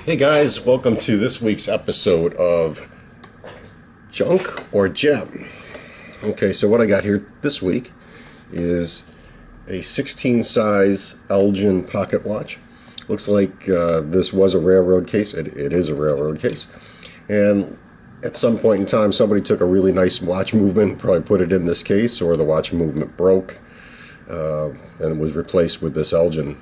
Hey guys, welcome to this week's episode of Junk or Gem. Okay, so what I got here this week is a 16 size Elgin pocket watch. Looks like this was a railroad case. It is a railroad case. And at some point in time, somebody took a really nice watch movement, probably put it in this case, or the watch movement broke and was replaced with this Elgin.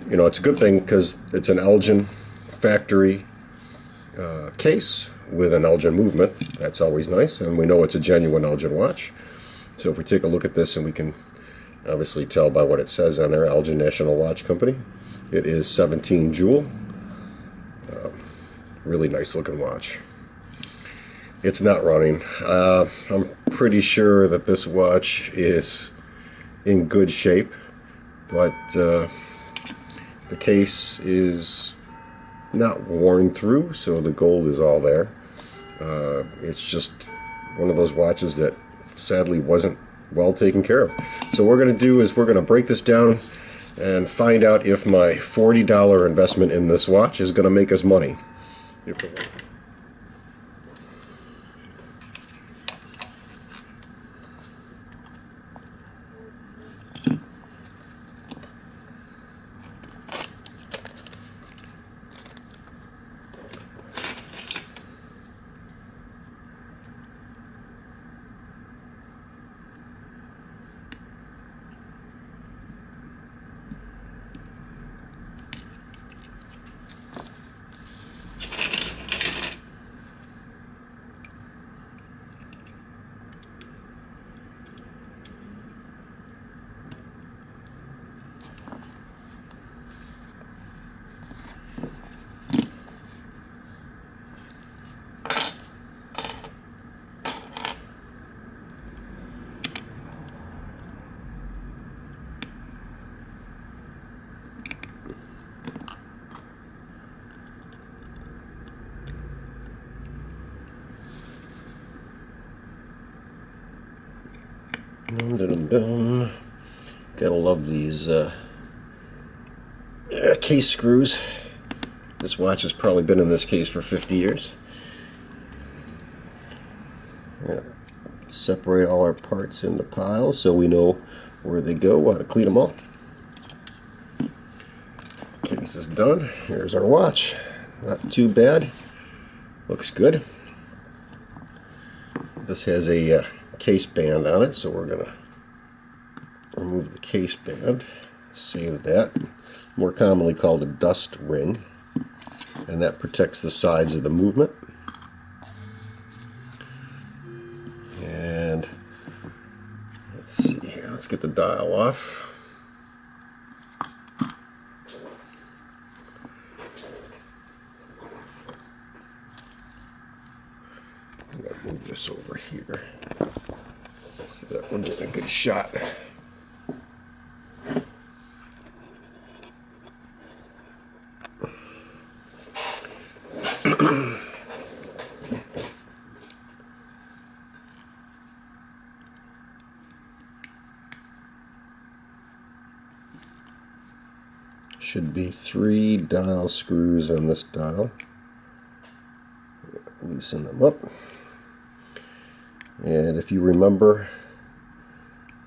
It's a good thing because it's an Elgin factory case with an Elgin movement. That's always nice, and we know it's a genuine Elgin watch. So if we take a look at this, and we can obviously tell by what it says on there, Elgin National Watch Company. It is 17 jewel. Really nice looking watch. It's not running. I'm pretty sure that this watch is in good shape, but the case is not worn through, so the gold is all there. It's just one of those watches that sadly wasn't well taken care of. So what we're going to do is we're going to break this down and find out if my $40 investment in this watch is going to make us money. Dun, dun, dun, dun. Gotta love these case screws. This watch has probably been in this case for 50 years. We're gonna separate all our parts into piles so we know where they go, how to clean them all. Case is done. Here's our watch. Not too bad. Looks good. This has a case band on it, so we're gonna remove the case band, save that, more commonly called a dust ring, and that protects the sides of the movement. And let's see here, let's get the dial off. I'm going to move this over here so that we're getting a good shot. Should be 3 dial screws on this dial. Loosen them up. And if you remember,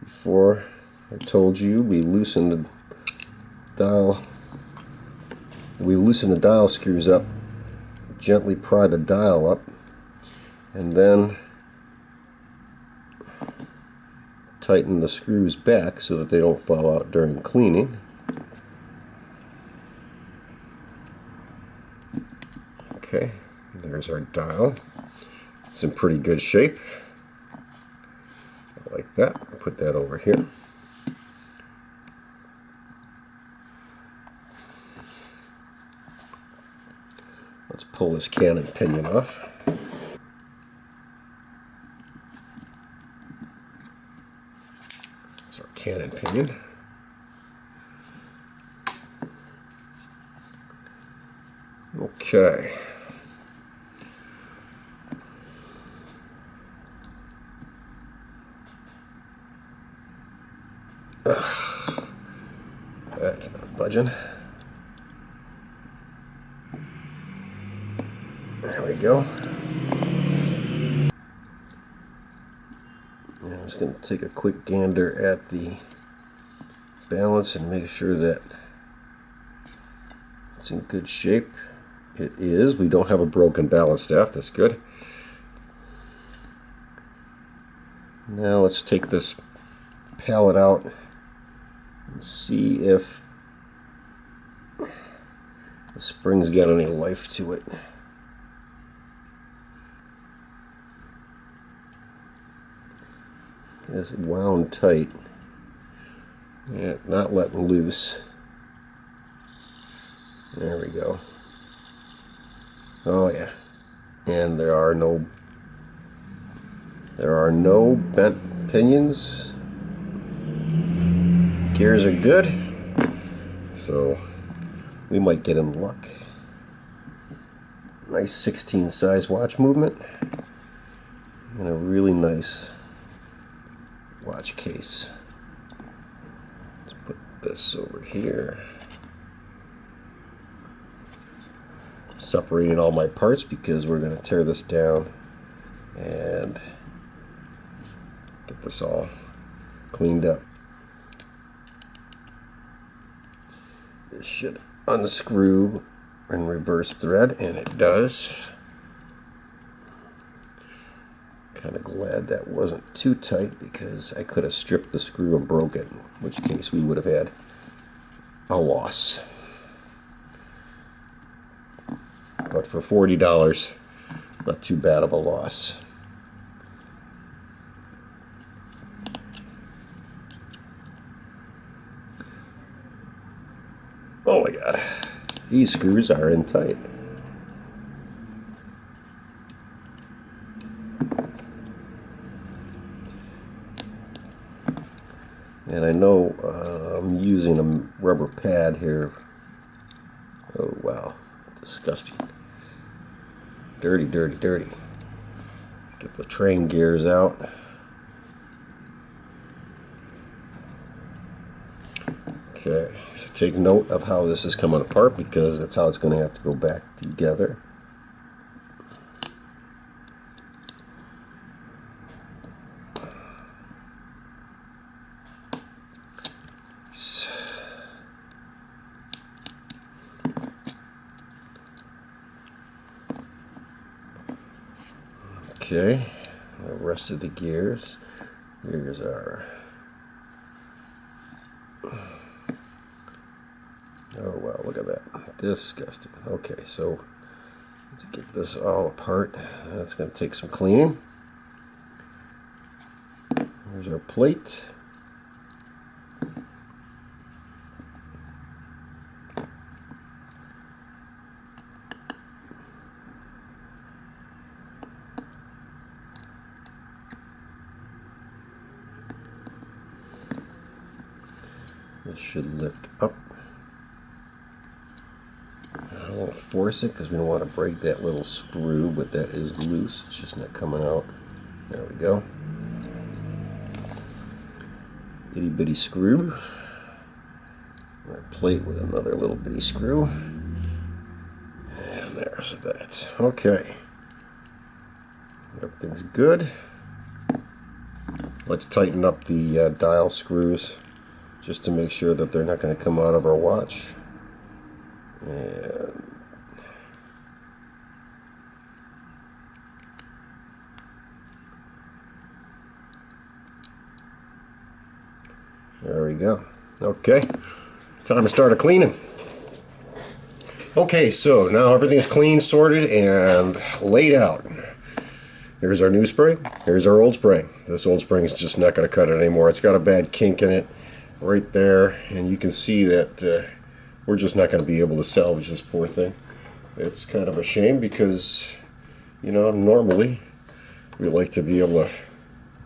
before I told you we loosen the dial screws up, gently pry the dial up, and then tighten the screws back so that they don't fall out during cleaning. Okay, there's our dial. It's in pretty good shape. Like that. Put that over here. Let's pull this cannon pinion off. That's our cannon pinion. Okay. That's not budging. go. And I'm just going to take a quick gander at the balance and make sure that it's in good shape. It is. We don't have a broken balance staff. That's good. Now let's take this pallet out and see if the spring's got any life to it. It's wound tight. Yeah, not letting loose. There we go. Oh yeah. And there are no bent pinions. Gears are good. So we might get in luck. Nice 16 size watch movement. And a really nice watch case. Let's put this over here. Separating all my parts because we're going to tear this down and get this all cleaned up. This should unscrew and reverse thread, and it does. Kind of glad that wasn't too tight because I could have stripped the screw and broke it, in which case we would have had a loss. But for $40, not too bad of a loss. Oh my God, these screws are in tight. And I know I'm using a rubber pad here. Oh wow, disgusting. Dirty, dirty, dirty. Get the train gears out. Okay, so take note of how this is coming apart because that's how it's going to have to go back together. Okay, the rest of the gears. Gears are. Oh wow, look at that. Disgusting. Okay, so let's get this all apart. That's going to take some cleaning. Here's our plate. This should lift up. I won't force it because we don't want to break that little screw, but that is loose. It's just not coming out. There we go. Itty bitty screw. Our plate with another little bitty screw. And there's that. Okay. Everything's good. Let's tighten up the dial screws just to make sure that they're not going to come out of our watch. And there we go. Okay, time to start a cleaning. Okay, so now everything's clean, sorted, and laid out. Here's our new spring. Here's our old spring. This old spring is just not going to cut it anymore. It's got a bad kink in it right there, and you can see that we're just not going to be able to salvage this poor thing. It's kind of a shame because, you know, normally we like to be able to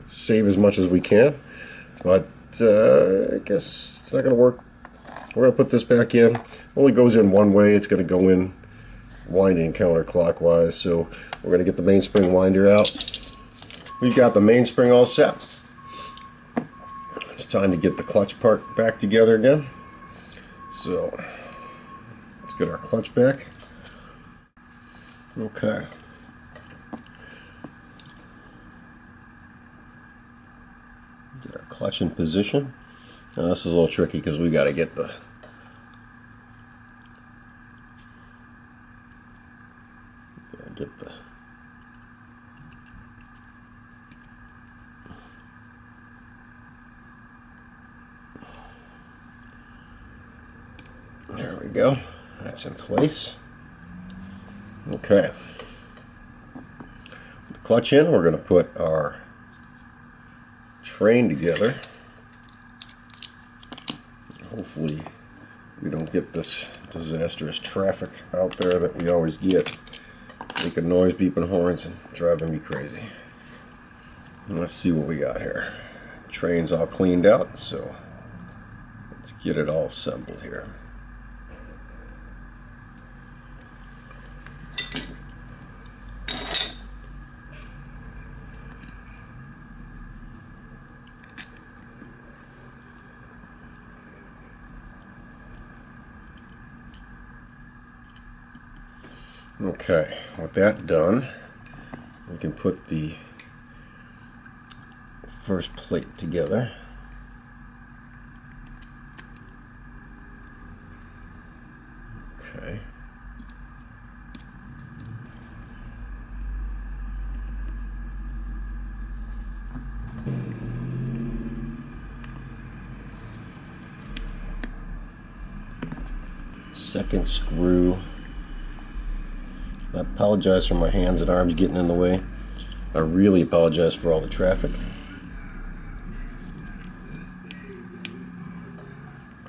save as much as we can, but I guess it's not going to work. We're going to put this back in. Only goes in one way. It's going to go in winding counterclockwise, so we're going to get the mainspring winder out. We've got the mainspring all set. It's time to get the clutch part back together again. So let's get our clutch back. Okay, Get our clutch in position. Now this is a little tricky because we got to get the there we go. That's in place. Okay. With the clutch in, we're going to put our train together. Hopefully we don't get this disastrous traffic out there that we always get, making noise, beeping horns, and driving me crazy. Let's see what we got here. Train's all cleaned out, so let's get it all assembled here. Okay, with that done, we can put the first plate together. Okay. Second screw. I apologize for my hands and arms getting in the way. I really apologize for all the traffic.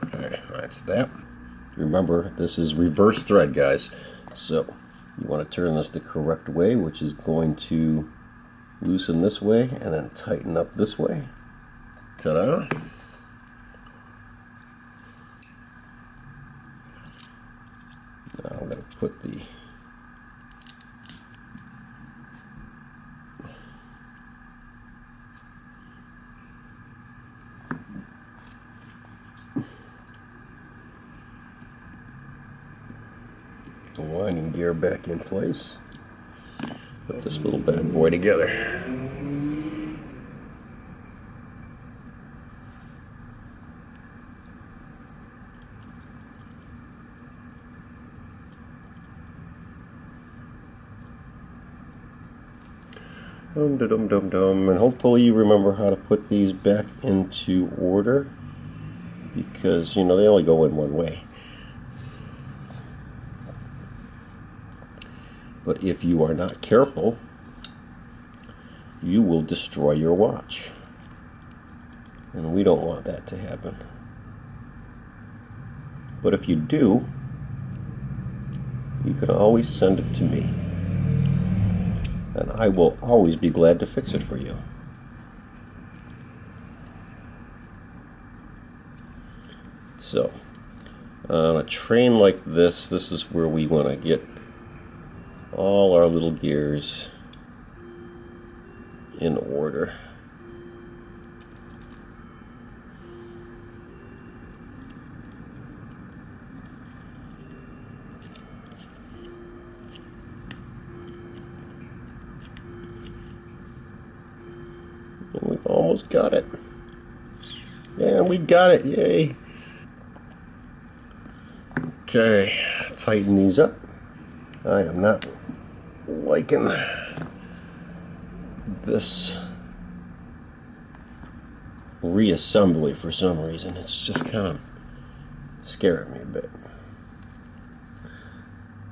Okay, that's that. Remember, this is reverse thread, guys. So you want to turn this the correct way, which is going to loosen this way and then tighten up this way. Ta-da! Now I'm going to put the winding gear back in place. Put this little bad boy together. And hopefully you remember how to put these back into order, because you know they only go in one way. But if you are not careful, you will destroy your watch. And we don't want that to happen. But if you do, you can always send it to me. And I will always be glad to fix it for you. So, on a train like this, this is where we want to get all our little gears in order. And we've almost got it. Yeah, we got it. Yay. Okay, tighten these up. I am not liking this reassembly for some reason. It's just kind of scaring me a bit.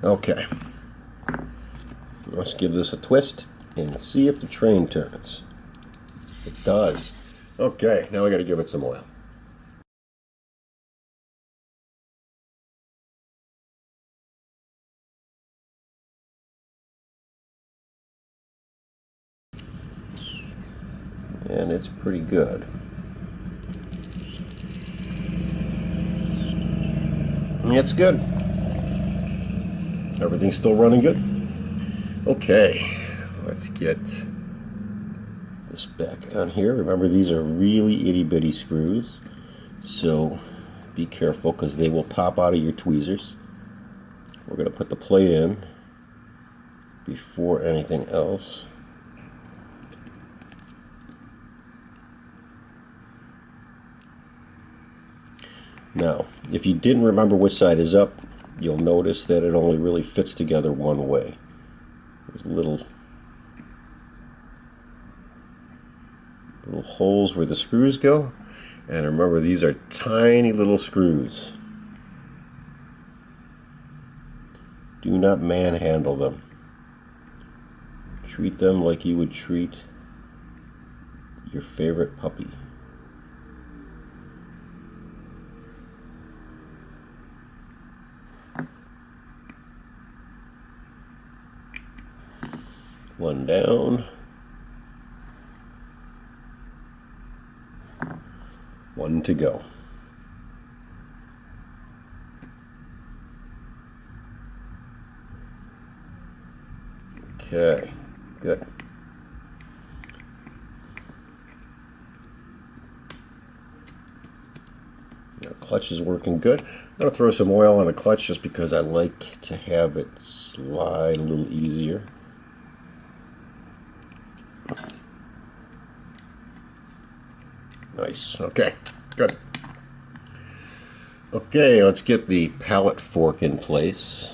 Okay, let's give this a twist and see if the train turns. It does. Okay, now we got to give it some oil. And it's pretty good. It's good. Everything's still running good. Okay, let's get this back on here. Remember, these are really itty-bitty screws, so be careful because they will pop out of your tweezers. We're going to put the plate in before anything else. Now, if you didn't remember which side is up, you'll notice that it only really fits together one way. There's little holes where the screws go, and remember, these are tiny little screws. Do not manhandle them. Treat them like you would treat your favorite puppy. One down. One to go. Okay, good. The clutch is working good. I'm going to throw some oil on the clutch just because I like to have it slide a little easier. Nice. Okay, good. Okay, let's get the pallet fork in place.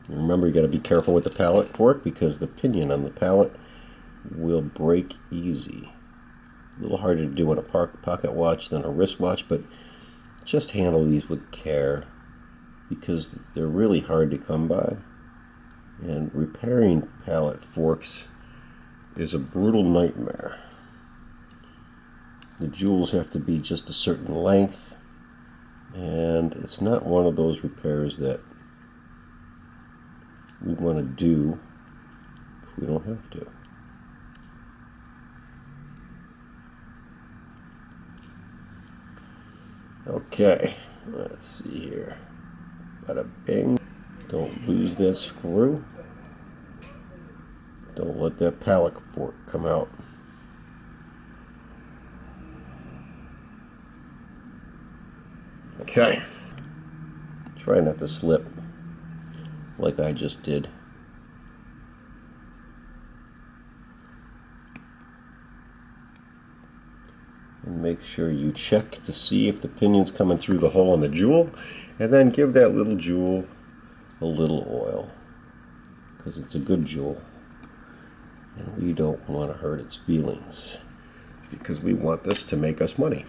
Remember, you got to be careful with the pallet fork because the pinion on the pallet will break easy. A little harder to do on a pocket watch than a wristwatch, but just handle these with care because they're really hard to come by. And repairing pallet forks is a brutal nightmare. The jewels have to be just a certain length, and it's not one of those repairs that we want to do if we don't have to. Okay, let's see here. Bada bing. Don't lose that screw. Don't let that pallet fork come out. Okay. Try not to slip like I just did. And make sure you check to see if the pinion's coming through the hole in the jewel, and then give that little jewel a little oil because it's a good jewel and we don't want to hurt its feelings because we want this to make us money.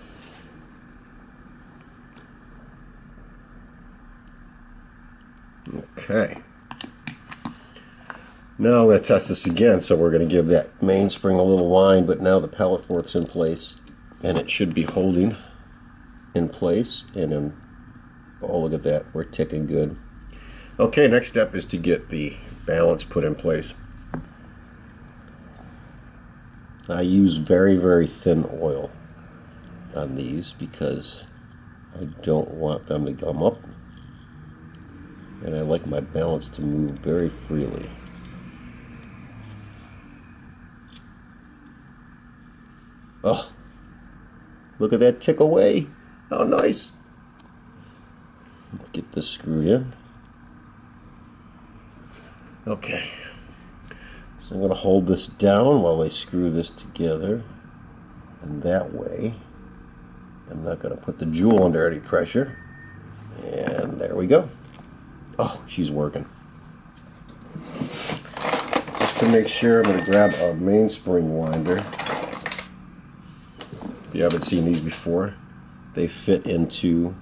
Okay. Now I'm going to test this again, so we're going to give that mainspring a little line, but now the pallet fork's in place and it should be holding in place. And oh, look at that, we're ticking good. Okay, next step is to get the balance put in place. I use very, very thin oil on these because I don't want them to gum up, and I like my balance to move very freely. Oh, look at that tick away. How nice. Let's get this screwed in. Okay. So I'm going to hold this down while I screw this together. And that way, I'm not going to put the jewel under any pressure. And there we go. Oh, she's working. Just to make sure, I'm going to grab a mainspring winder. If you haven't seen these before, they fit into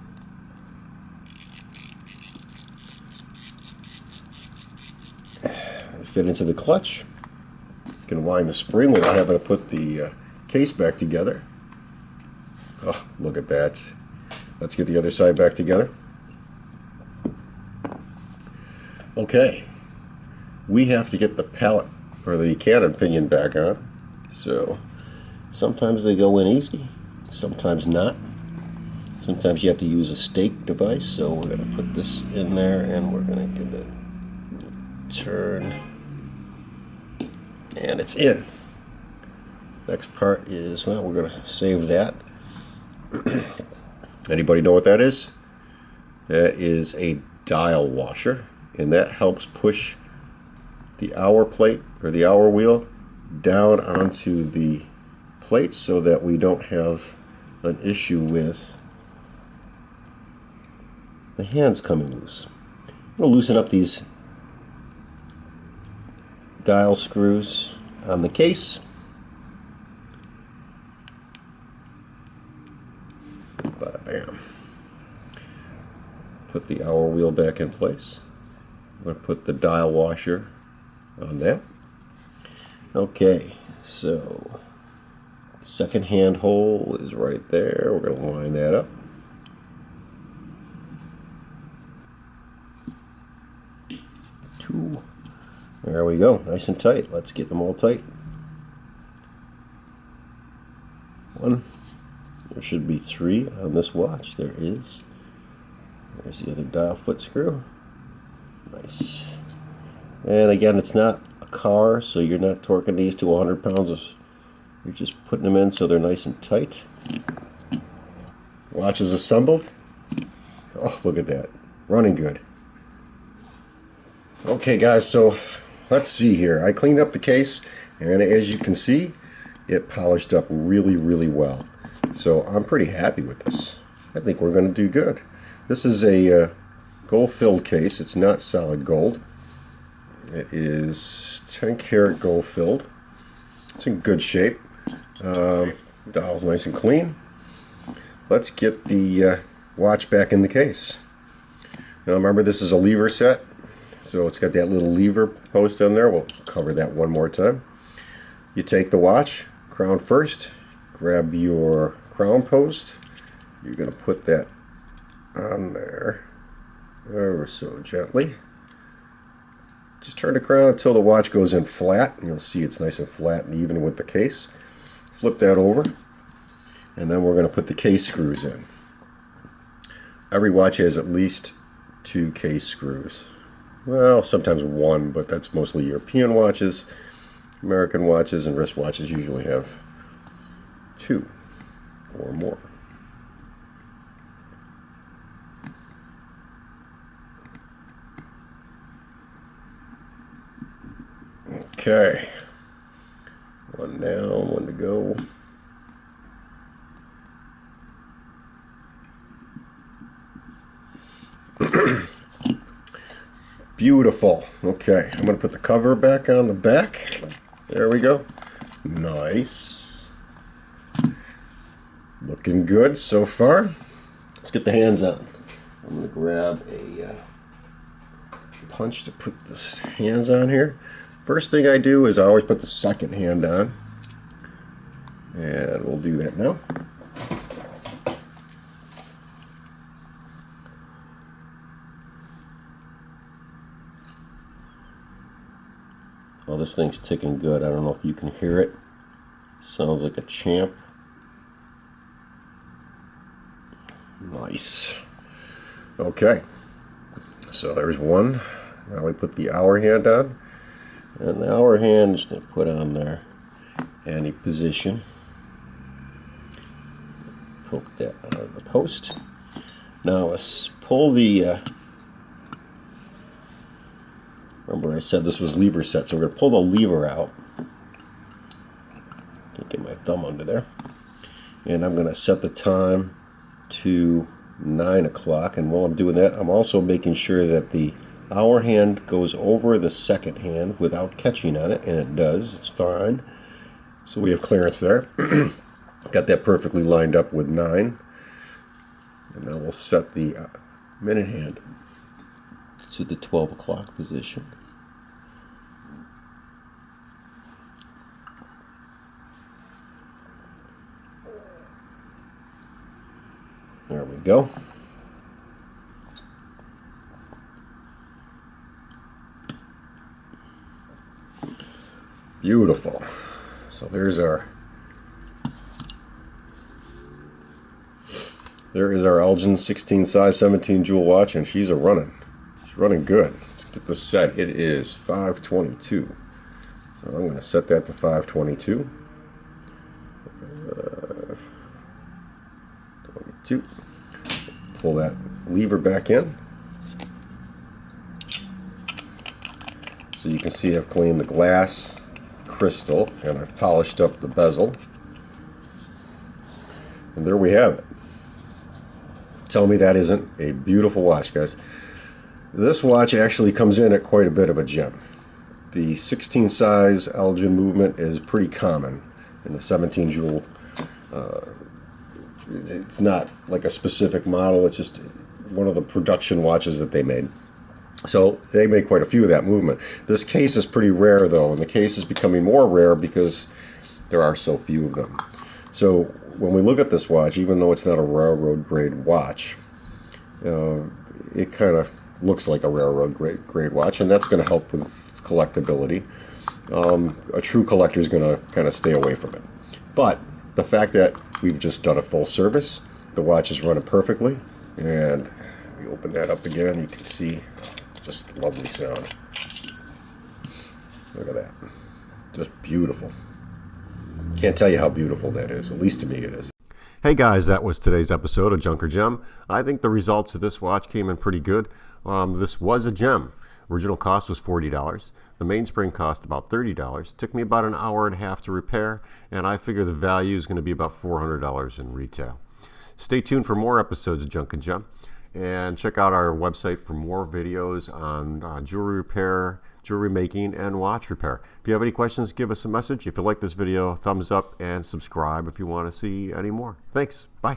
the clutch. You can wind the spring without having to put the case back together. Oh, look at that. Let's get the other side back together. Okay, we have to get the pallet or the cannon pinion back on. So sometimes they go in easy, sometimes not. Sometimes you have to use a stake device. So we're going to put this in there and we're going to give it a turn. And it's in. Next part is, well, we're going to save that. Anybody know what that is? That is a dial washer, and that helps push the hour plate or the hour wheel down onto the plate so that we don't have an issue with the hands coming loose. I'm going to loosen up these dial screws on the case. Bada bam. Put the hour wheel back in place. I'm going to put the dial washer on that. Okay, so second hand hole is right there. We're going to line that up. Two. There we go, nice and tight. Let's get them all tight. One. There should be three on this watch. There is. There's the other dial foot screw. Nice. And again, it's not a car, so you're not torquing these to 100 pounds. You're just putting them in so they're nice and tight. Watch is assembled. Oh, look at that. Running good. Okay, guys, so let's see here. I cleaned up the case, and as you can see, it polished up really, really well. So I'm pretty happy with this. I think we're going to do good. This is a gold-filled case. It's not solid gold. It is 10 karat gold-filled. It's in good shape. Dial's nice and clean. Let's get the watch back in the case. Now remember, this is a lever set. So it's got that little lever post on there. We'll cover that one more time. You take the watch, crown first, grab your crown post. You're going to put that on there ever so gently. Just turn the crown until the watch goes in flat, and you'll see it's nice and flat and even with the case. Flip that over, and then we're going to put the case screws in. Every watch has at least 2 case screws. Well, sometimes 1, but that's mostly European watches. American watches and wristwatches usually have 2 or more. Okay, one down, one to go. Beautiful. Okay, I'm going to put the cover back on the back. There we go. Nice. Looking good so far. Let's get the hands on. I'm going to grab a punch to put the hands on here. First thing I do is I always put the second hand on. And we'll do that now. Oh, this thing's ticking good. I don't know if you can hear it. Sounds like a champ. Nice. Okay. So there's one. Now we put the hour hand on. And the hour hand is going to put on there any position. Poke that out of the post. Now let's pull the remember I said this was lever set, so we're going to pull the lever out. Get my thumb under there. And I'm going to set the time to 9 o'clock. And while I'm doing that, I'm also making sure that the hour hand goes over the second hand without catching on it, and it does. It's fine. So we have clearance there. Got that perfectly lined up with 9. And now we'll set the minute hand to the 12 o'clock position. There we go. Beautiful. So there is our Elgin 16 size 17 jewel watch, and she's running good. Let's get this set. It is 522. So I'm going to set that to 522. 22. Pull that lever back in. So you can see I've cleaned the glass, crystal, and I've polished up the bezel. And there we have it. Tell me that isn't a beautiful watch, guys. This watch actually comes in at quite a bit of a gem. The 16 size Elgin movement is pretty common, and the 17 jewel, it's not like a specific model, it's just one of the production watches that they made. So they made quite a few of that movement. This case is pretty rare though, and the case is becoming more rare because there are so few of them. So when we look at this watch, even though it's not a railroad grade watch, it kind of looks like a railroad grade watch, and that's going to help with collectability. A true collector is going to kind of stay away from it. But the fact that we've just done a full service, the watch is running perfectly, and we open that up again, you can see just lovely sound. Look at that. Just beautiful. Can't tell you how beautiful that is, at least to me it is. Hey guys, that was today's episode of Junk or Gem. I think the results of this watch came in pretty good. This was a gem. Original cost was $40. The mainspring cost about $30. Took me about an hour and a half to repair, and I figure the value is going to be about $400 in retail. Stay tuned for more episodes of Junk and Gem, and check out our website for more videos on jewelry repair, jewelry making, and watch repair. If you have any questions, give us a message. If you like this video, thumbs up and subscribe if you want to see any more. Thanks. Bye.